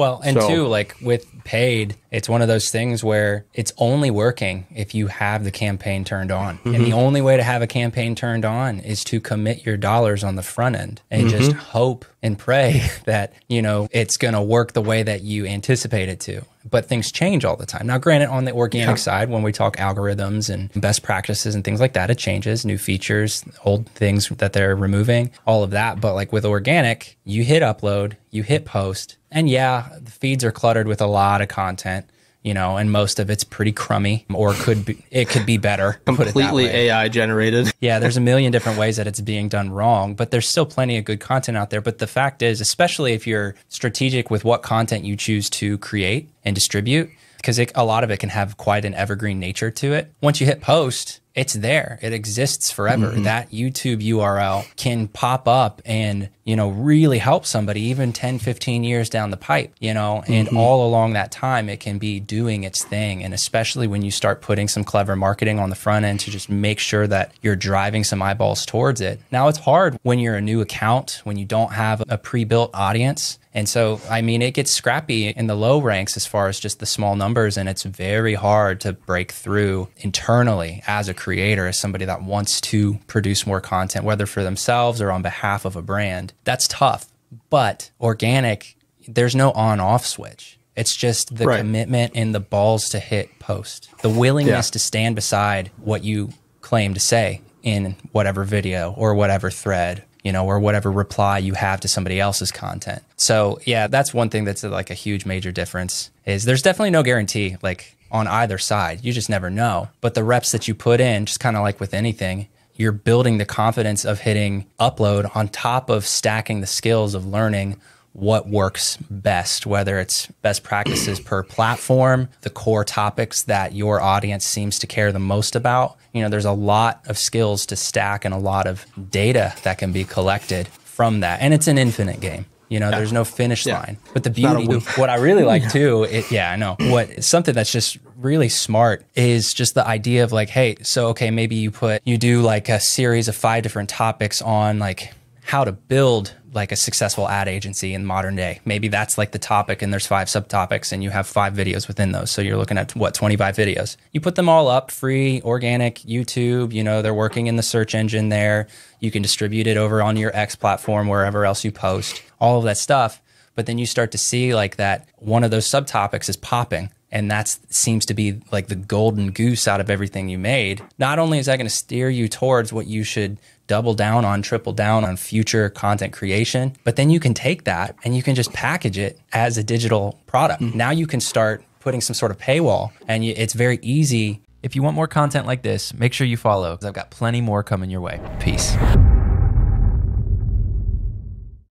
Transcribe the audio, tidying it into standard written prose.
Well, and two, like with paid, it's one of those things where it's only working if you have the campaign turned on. And the only way to have a campaign turned on is to commit your dollars on the front end and just hope and pray that, you know, it's going to work the way that you anticipate it to. But things change all the time. Now, granted, on the organic side, when we talk algorithms and best practices and things like that, it changes, new features, old things that they're removing, all of that. But like with organic, you hit upload, you hit post, and yeah, the feeds are cluttered with a lot of content, you know, and most of it's pretty crummy, or it could be better. Completely AI generated. Yeah, there's a million different ways that it's being done wrong, but there's still plenty of good content out there. But the fact is, especially if you're strategic with what content you choose to create and distribute, because a lot of it can have quite an evergreen nature to it. Once you hit post, it's there. It exists forever. That YouTube URL can pop up and, you know, really help somebody even 10, 15 years down the pipe, you know, and all along that time, it can be doing its thing. And especially when you start putting some clever marketing on the front end to just make sure that you're driving some eyeballs towards it. Now, it's hard when you're a new account, when you don't have a pre-built audience. And so, I mean, it gets scrappy in the low ranks as far as just the small numbers, and it's very hard to break through internally as a creator, as somebody that wants to produce more content, whether for themselves or on behalf of a brand. That's tough. But organic, there's no on-off switch. It's just the commitment and the balls to hit post, the willingness to stand beside what you claim to say in whatever video or whatever thread, you know, or whatever reply you have to somebody else's content. So yeah, that's one thing that's like a huge major difference, is there's definitely no guarantee like on either side. You just never know. But the reps that you put in, just kind of like with anything, you're building the confidence of hitting upload on top of stacking the skills of learning what works best, whether it's best practices per platform, the core topics that your audience seems to care the most about. You know, there's a lot of skills to stack and a lot of data that can be collected from that. And it's an infinite game. You know, there's no finish line. But the beauty, what I really like too, I know. Something that's just really smart is just the idea of like, hey, so, okay, maybe you do like a series of 5 different topics on like how to build like a successful ad agency in modern day. Maybe that's like the topic and there's 5 subtopics and you have 5 videos within those. So you're looking at what, 25 videos. You put them all up, free, organic, YouTube, you know, they're working in the search engine there. You can distribute it over on your X platform, wherever else you post, all of that stuff. But then you start to see like that one of those subtopics is popping. And that seems to be like the golden goose out of everything you made. Not only is that going to steer you towards what you should double down on, triple down on future content creation, but then you can take that and you can just package it as a digital product. Now you can start putting some sort of paywall, and it's very easy. If you want more content like this, make sure you follow, because I've got plenty more coming your way. Peace.